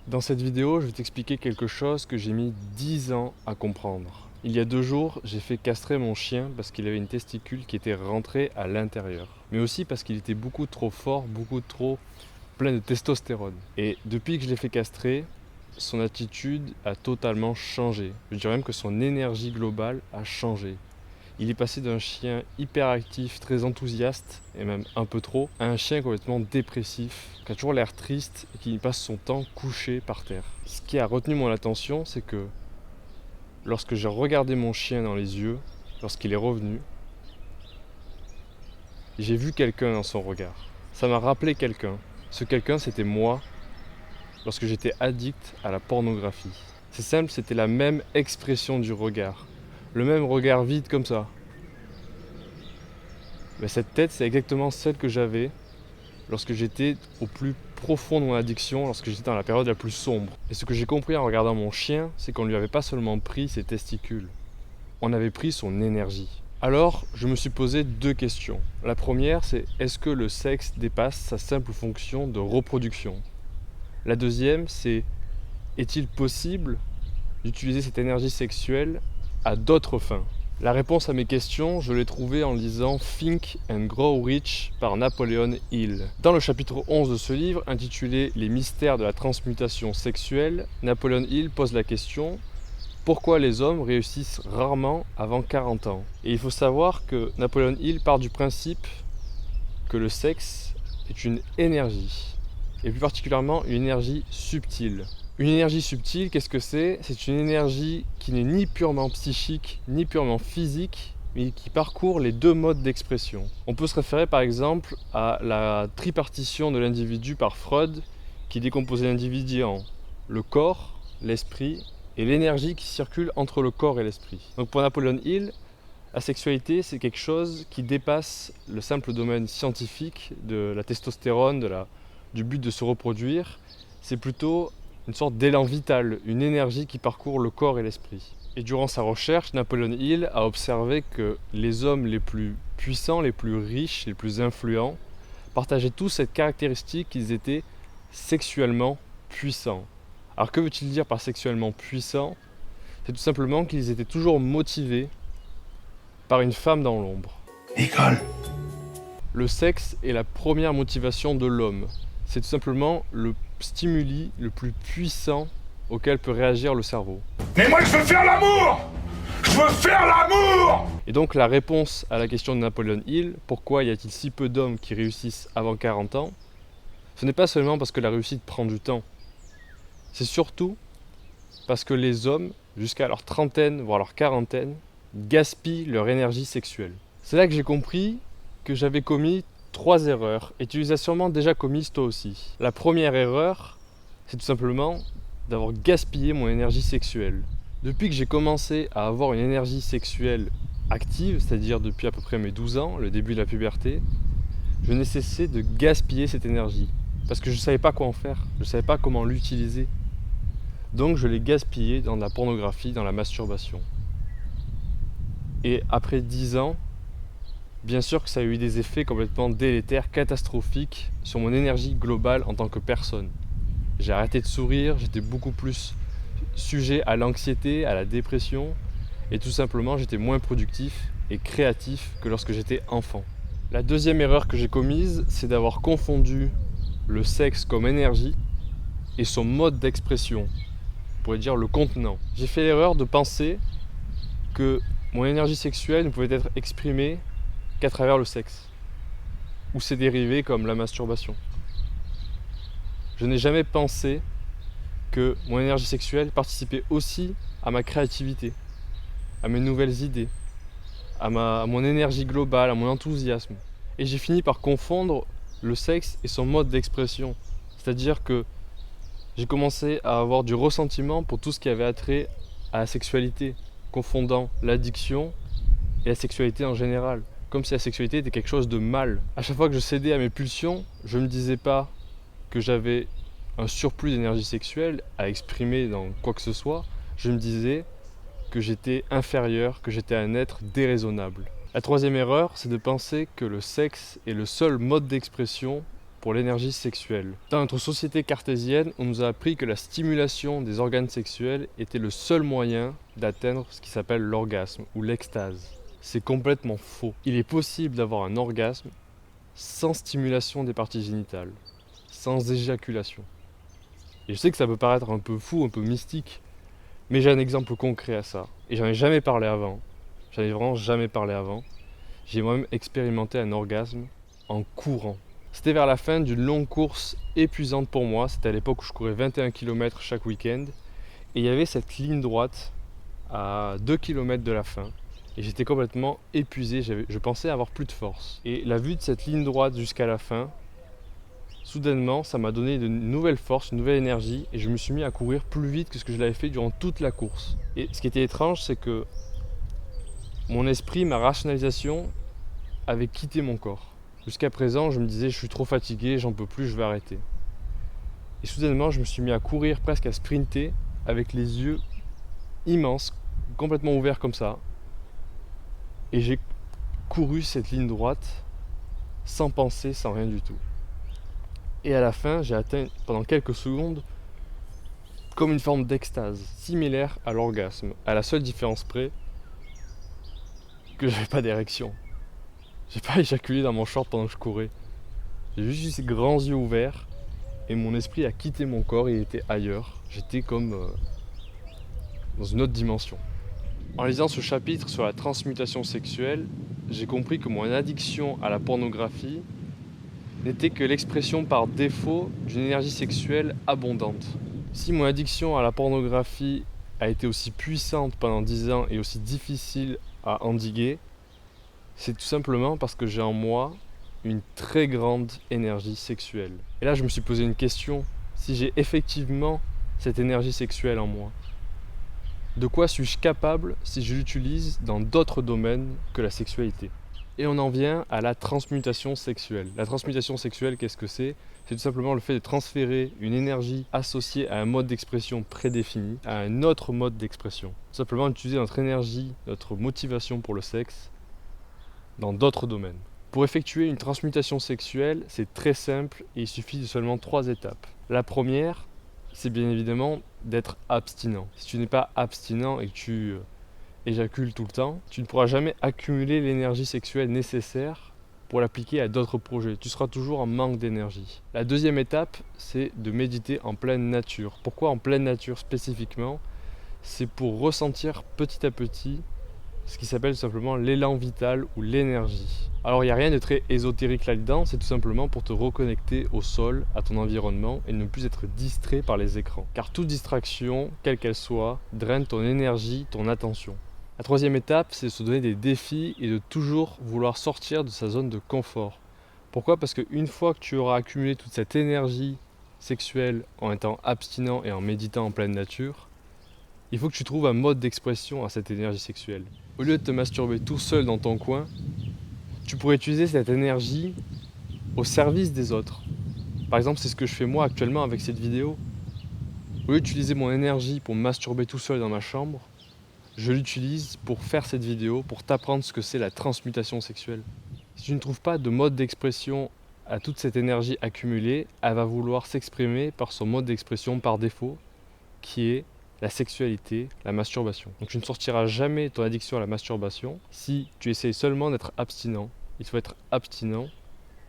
Dans cette vidéo, je vais t'expliquer quelque chose que j'ai mis 10 ans à comprendre. Il y a 2 jours, j'ai fait castrer mon chien parce qu'il avait une testicule qui était rentrée à l'intérieur. Mais aussi parce qu'il était beaucoup trop fort, beaucoup trop plein de testostérone. Et depuis que je l'ai fait castrer, son attitude a totalement changé. Je dirais même que son énergie globale a changé. Il est passé d'un chien hyperactif, très enthousiaste, et même un peu trop, à un chien complètement dépressif, qui a toujours l'air triste et qui passe son temps couché par terre. Ce qui a retenu mon attention, c'est que lorsque j'ai regardé mon chien dans les yeux, lorsqu'il est revenu, j'ai vu quelqu'un dans son regard. Ça m'a rappelé quelqu'un. Ce quelqu'un, c'était moi, lorsque j'étais addict à la pornographie. C'est simple, c'était la même expression du regard. Le même regard vide comme ça. Mais cette tête, c'est exactement celle que j'avais lorsque j'étais au plus profond de mon addiction, lorsque j'étais dans la période la plus sombre. Et ce que j'ai compris en regardant mon chien, c'est qu'on ne lui avait pas seulement pris ses testicules, on avait pris son énergie. Alors, je me suis posé 2 questions. La première, c'est est-ce que le sexe dépasse sa simple fonction de reproduction? La deuxième, c'est est-il possible d'utiliser cette énergie sexuelle à d'autres fins? La réponse à mes questions, je l'ai trouvée en lisant Think and Grow Rich par Napoleon Hill. Dans le chapitre 11 de ce livre, intitulé Les mystères de la transmutation sexuelle, Napoleon Hill pose la question pourquoi les hommes réussissent rarement avant 40 ans? Et il faut savoir que Napoleon Hill part du principe que le sexe est une énergie, et plus particulièrement une énergie subtile. Une énergie subtile, qu'est-ce que c'est? C'est une énergie qui n'est ni purement psychique, ni purement physique, mais qui parcourt les 2 modes d'expression. On peut se référer par exemple à la tripartition de l'individu par Freud, qui décomposait l'individu en le corps, l'esprit et l'énergie qui circule entre le corps et l'esprit. Donc pour Napoleon Hill, la sexualité, c'est quelque chose qui dépasse le simple domaine scientifique de la testostérone, du but de se reproduire. C'est plutôt une sorte d'élan vital, une énergie qui parcourt le corps et l'esprit. Et durant sa recherche, Napoleon Hill a observé que les hommes les plus puissants, les plus riches, les plus influents, partageaient tous cette caractéristique qu'ils étaient sexuellement puissants. Alors que veut-il dire par sexuellement puissant? C'est tout simplement qu'ils étaient toujours motivés par une femme dans l'ombre. Nicole. Le sexe est la première motivation de l'homme. C'est tout simplement le stimuli le plus puissant auquel peut réagir le cerveau. Mais moi je veux faire l'amour. Je veux faire l'amour. Et donc la réponse à la question de Napoleon Hill, pourquoi y a-t-il si peu d'hommes qui réussissent avant 40 ans? Ce n'est pas seulement parce que la réussite prend du temps. C'est surtout parce que les hommes, jusqu'à leur trentaine, voire leur quarantaine, gaspillent leur énergie sexuelle. C'est là que j'ai compris que j'avais commis 3 erreurs, et tu les as sûrement déjà commises toi aussi. La première erreur, c'est tout simplement d'avoir gaspillé mon énergie sexuelle. Depuis que j'ai commencé à avoir une énergie sexuelle active, c'est-à-dire depuis à peu près mes 12 ans, le début de la puberté, je n'ai cessé de gaspiller cette énergie. Parce que je ne savais pas quoi en faire, je ne savais pas comment l'utiliser. Donc je l'ai gaspillée dans la pornographie, dans la masturbation. Et après 10 ans, bien sûr que ça a eu des effets complètement délétères, catastrophiques sur mon énergie globale en tant que personne. J'ai arrêté de sourire, j'étais beaucoup plus sujet à l'anxiété, à la dépression, et tout simplement j'étais moins productif et créatif que lorsque j'étais enfant. La deuxième erreur que j'ai commise, c'est d'avoir confondu le sexe comme énergie et son mode d'expression, on pourrait dire le contenant. J'ai fait l'erreur de penser que mon énergie sexuelle ne pouvait être exprimée qu'à travers le sexe, ou ses dérivés comme la masturbation. Je n'ai jamais pensé que mon énergie sexuelle participait aussi à ma créativité, à mes nouvelles idées, à mon énergie globale, à mon enthousiasme. Et j'ai fini par confondre le sexe et son mode d'expression. C'est-à-dire que j'ai commencé à avoir du ressentiment pour tout ce qui avait attrait à la sexualité, confondant l'addiction et la sexualité en général. Comme si la sexualité était quelque chose de mal. À chaque fois que je cédais à mes pulsions, je ne me disais pas que j'avais un surplus d'énergie sexuelle à exprimer dans quoi que ce soit. Je me disais que j'étais inférieur, que j'étais un être déraisonnable. La troisième erreur, c'est de penser que le sexe est le seul mode d'expression pour l'énergie sexuelle. Dans notre société cartésienne, on nous a appris que la stimulation des organes sexuels était le seul moyen d'atteindre ce qui s'appelle l'orgasme ou l'extase. C'est complètement faux. Il est possible d'avoir un orgasme sans stimulation des parties génitales, sans éjaculation. Et je sais que ça peut paraître un peu fou, un peu mystique, mais j'ai un exemple concret à ça. Et j'en ai jamais parlé avant. J'en ai vraiment jamais parlé avant. J'ai moi-même expérimenté un orgasme en courant. C'était vers la fin d'une longue course épuisante pour moi. C'était à l'époque où je courais 21 km chaque week-end. Et il y avait cette ligne droite à 2 km de la fin. Et j'étais complètement épuisé. Je pensais avoir plus de force. Et la vue de cette ligne droite jusqu'à la fin, soudainement, ça m'a donné de nouvelles forces, une nouvelle énergie. Et je me suis mis à courir plus vite que ce que je l'avais fait durant toute la course. Et ce qui était étrange, c'est que mon esprit, ma rationalisation avait quitté mon corps. Jusqu'à présent, je me disais, je suis trop fatigué, j'en peux plus, je vais arrêter. Et soudainement, je me suis mis à courir, presque à sprinter, avec les yeux immenses, complètement ouverts comme ça. Et j'ai couru cette ligne droite, sans penser, sans rien du tout. Et à la fin, j'ai atteint, pendant quelques secondes, comme une forme d'extase, similaire à l'orgasme, à la seule différence près que j'avais pas d'érection. J'ai pas éjaculé dans mon short pendant que je courais. J'ai juste eu ces grands yeux ouverts et mon esprit a quitté mon corps et il était ailleurs. J'étais comme dans une autre dimension. En lisant ce chapitre sur la transmutation sexuelle, j'ai compris que mon addiction à la pornographie n'était que l'expression par défaut d'une énergie sexuelle abondante. Si mon addiction à la pornographie a été aussi puissante pendant 10 ans et aussi difficile à endiguer, c'est tout simplement parce que j'ai en moi une très grande énergie sexuelle. Et là, je me suis posé une question. Si j'ai effectivement cette énergie sexuelle en moi, de quoi suis-je capable si je l'utilise dans d'autres domaines que la sexualité ? Et on en vient à la transmutation sexuelle. La transmutation sexuelle, qu'est-ce que c'est ? C'est tout simplement le fait de transférer une énergie associée à un mode d'expression prédéfini à un autre mode d'expression. Tout simplement utiliser notre énergie, notre motivation pour le sexe dans d'autres domaines. Pour effectuer une transmutation sexuelle, c'est très simple et il suffit de seulement 3 étapes. La première, c'est bien évidemment d'être abstinent. Si tu n'es pas abstinent et que tu éjacules tout le temps, tu ne pourras jamais accumuler l'énergie sexuelle nécessaire pour l'appliquer à d'autres projets. Tu seras toujours en manque d'énergie. La deuxième étape, c'est de méditer en pleine nature. Pourquoi en pleine nature spécifiquement ? C'est pour ressentir petit à petit ce qui s'appelle tout simplement l'élan vital ou l'énergie. Alors il n'y a rien de très ésotérique là-dedans, c'est tout simplement pour te reconnecter au sol, à ton environnement et ne plus être distrait par les écrans. Car toute distraction, quelle qu'elle soit, draine ton énergie, ton attention. La troisième étape, c'est de se donner des défis et de toujours vouloir sortir de sa zone de confort. Pourquoi ? Parce qu'une fois que tu auras accumulé toute cette énergie sexuelle en étant abstinent et en méditant en pleine nature, il faut que tu trouves un mode d'expression à cette énergie sexuelle. Au lieu de te masturber tout seul dans ton coin, tu pourrais utiliser cette énergie au service des autres. Par exemple, c'est ce que je fais moi actuellement avec cette vidéo. Au lieu d'utiliser mon énergie pour me masturber tout seul dans ma chambre, je l'utilise pour faire cette vidéo, pour t'apprendre ce que c'est la transmutation sexuelle. Si tu ne trouves pas de mode d'expression à toute cette énergie accumulée, elle va vouloir s'exprimer par son mode d'expression par défaut, qui est la sexualité, la masturbation. Donc tu ne sortiras jamais ton addiction à la masturbation si tu essayes seulement d'être abstinent. Il faut être abstinent,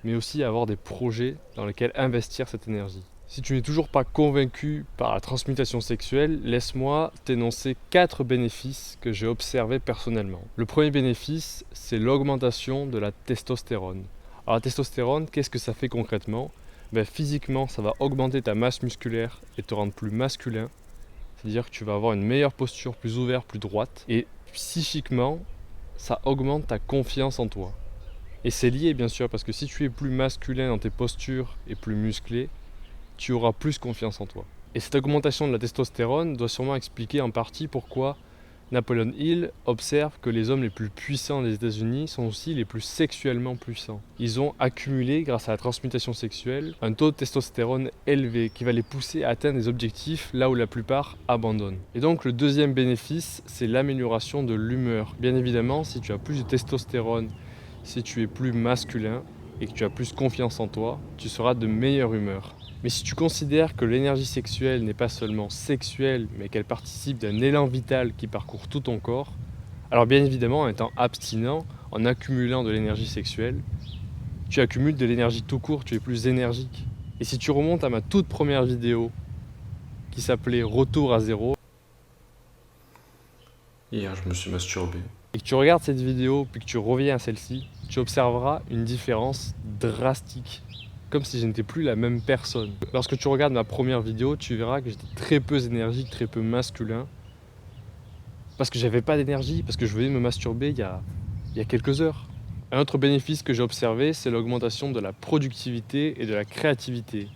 mais aussi avoir des projets dans lesquels investir cette énergie. Si tu n'es toujours pas convaincu par la transmutation sexuelle, laisse-moi t'énoncer 4 bénéfices que j'ai observés personnellement. Le premier bénéfice, c'est l'augmentation de la testostérone. Alors la testostérone, qu'est-ce que ça fait concrètement ? Physiquement, ça va augmenter ta masse musculaire et te rendre plus masculin. C'est-à-dire que tu vas avoir une meilleure posture, plus ouverte, plus droite. Et psychiquement, ça augmente ta confiance en toi. Et c'est lié bien sûr, parce que si tu es plus masculin dans tes postures et plus musclé, tu auras plus confiance en toi. Et cette augmentation de la testostérone doit sûrement expliquer en partie pourquoi Napoleon Hill observe que les hommes les plus puissants des États-Unis sont aussi les plus sexuellement puissants. Ils ont accumulé, grâce à la transmutation sexuelle, un taux de testostérone élevé qui va les pousser à atteindre des objectifs là où la plupart abandonnent. Et donc le deuxième bénéfice, c'est l'amélioration de l'humeur. Bien évidemment, si tu as plus de testostérone, si tu es plus masculin, et que tu as plus confiance en toi, tu seras de meilleure humeur. Mais si tu considères que l'énergie sexuelle n'est pas seulement sexuelle, mais qu'elle participe d'un élan vital qui parcourt tout ton corps, alors bien évidemment, en étant abstinent, en accumulant de l'énergie sexuelle, tu accumules de l'énergie tout court, tu es plus énergique. Et si tu remontes à ma toute première vidéo qui s'appelait Retour à zéro, Hier, je me suis masturbé. et que tu regardes cette vidéo puis que tu reviens à celle-ci, tu observeras une différence drastique. Comme si je n'étais plus la même personne. Lorsque tu regardes ma première vidéo, tu verras que j'étais très peu énergique, très peu masculin. Parce que j'avais pas d'énergie, parce que je venais de me masturber il y a quelques heures. Un autre bénéfice que j'ai observé, c'est l'augmentation de la productivité et de la créativité.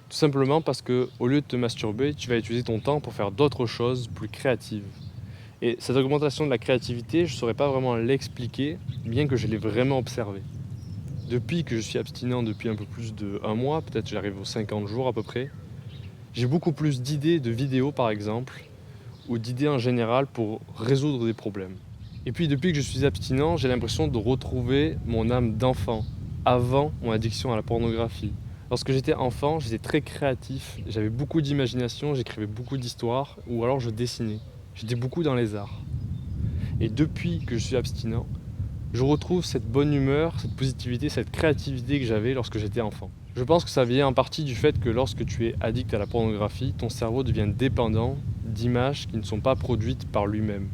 Tout simplement parce que au lieu de te masturber, tu vas utiliser ton temps pour faire d'autres choses plus créatives. Et cette augmentation de la créativité, je ne saurais pas vraiment l'expliquer, bien que je l'ai vraiment observé. Depuis que je suis abstinent depuis un peu plus d'1 mois, peut-être j'arrive aux 50 jours à peu près, j'ai beaucoup plus d'idées de vidéos par exemple, ou d'idées en général pour résoudre des problèmes. Et puis depuis que je suis abstinent, j'ai l'impression de retrouver mon âme d'enfant, avant mon addiction à la pornographie. Lorsque j'étais enfant, j'étais très créatif, j'avais beaucoup d'imagination, j'écrivais beaucoup d'histoires, ou alors je dessinais. J'étais beaucoup dans les arts. Et depuis que je suis abstinent, je retrouve cette bonne humeur, cette positivité, cette créativité que j'avais lorsque j'étais enfant. Je pense que ça vient en partie du fait que lorsque tu es addict à la pornographie, ton cerveau devient dépendant d'images qui ne sont pas produites par lui-même.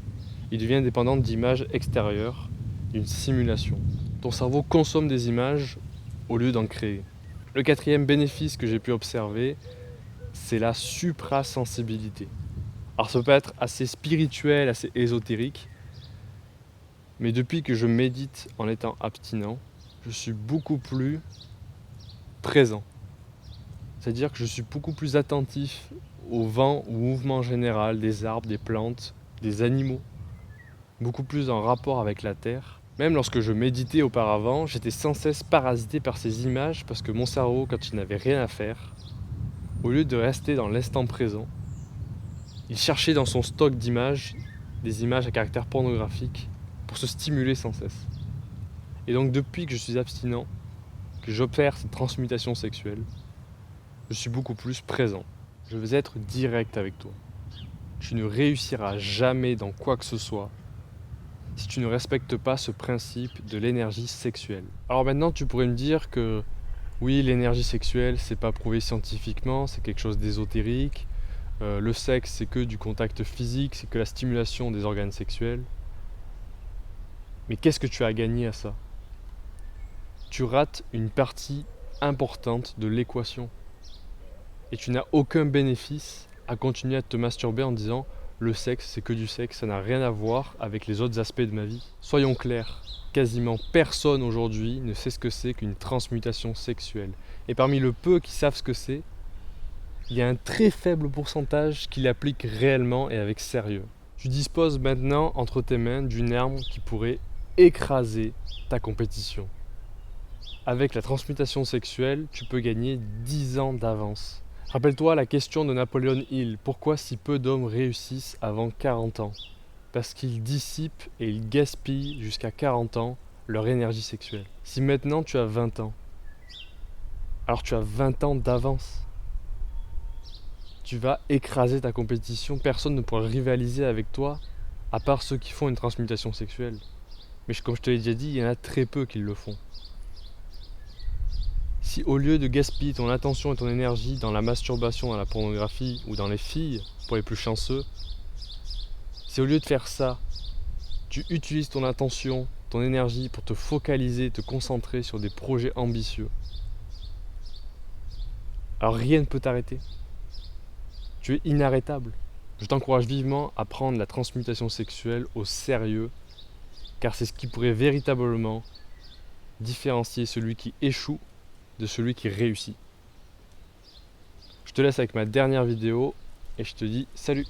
Il devient dépendant d'images extérieures, d'une simulation. Ton cerveau consomme des images au lieu d'en créer. Le quatrième bénéfice que j'ai pu observer, c'est la suprasensibilité. Alors ça peut être assez spirituel, assez ésotérique, mais depuis que je médite en étant abstinent, je suis beaucoup plus présent. C'est-à-dire que je suis beaucoup plus attentif au vent, au mouvement général des arbres, des plantes, des animaux. Beaucoup plus en rapport avec la terre. Même lorsque je méditais auparavant, j'étais sans cesse parasité par ces images parce que mon cerveau, quand il n'avait rien à faire, au lieu de rester dans l'instant présent, il cherchait dans son stock d'images des images à caractère pornographique pour se stimuler sans cesse. Et donc depuis que je suis abstinent, que j'opère cette transmutation sexuelle, je suis beaucoup plus présent. Je veux être direct avec toi. Tu ne réussiras jamais dans quoi que ce soit si tu ne respectes pas ce principe de l'énergie sexuelle. Alors maintenant tu pourrais me dire que oui, l'énergie sexuelle c'est pas prouvé scientifiquement, c'est quelque chose d'ésotérique, le sexe c'est que du contact physique, c'est que la stimulation des organes sexuels. Mais qu'est-ce que tu as gagné à ça? Tu rates une partie importante de l'équation. Et tu n'as aucun bénéfice à continuer à te masturber en disant le sexe c'est que du sexe, ça n'a rien à voir avec les autres aspects de ma vie. Soyons clairs, quasiment personne aujourd'hui ne sait ce que c'est qu'une transmutation sexuelle. Et parmi le peu qui savent ce que c'est, il y a un très faible pourcentage qui l'applique réellement et avec sérieux. Tu disposes maintenant entre tes mains d'une arme qui pourrait écraser ta compétition. Avec la transmutation sexuelle, tu peux gagner 10 ans d'avance. Rappelle-toi la question de Napoléon Hill, pourquoi si peu d'hommes réussissent avant 40 ans? Parce qu'ils dissipent et ils gaspillent jusqu'à 40 ans leur énergie sexuelle. Si maintenant tu as 20 ans, alors tu as 20 ans d'avance. Tu vas écraser ta compétition, personne ne pourra rivaliser avec toi, à part ceux qui font une transmutation sexuelle. Mais comme je te l'ai déjà dit, il y en a très peu qui le font. Si au lieu de gaspiller ton attention et ton énergie dans la masturbation, dans la pornographie ou dans les filles, pour les plus chanceux, si au lieu de faire ça, tu utilises ton attention, ton énergie pour te focaliser, te concentrer sur des projets ambitieux, alors rien ne peut t'arrêter. Tu es inarrêtable. Je t'encourage vivement à prendre la transmutation sexuelle au sérieux, car c'est ce qui pourrait véritablement différencier celui qui échoue de celui qui réussit. Je te laisse avec ma dernière vidéo et je te dis salut!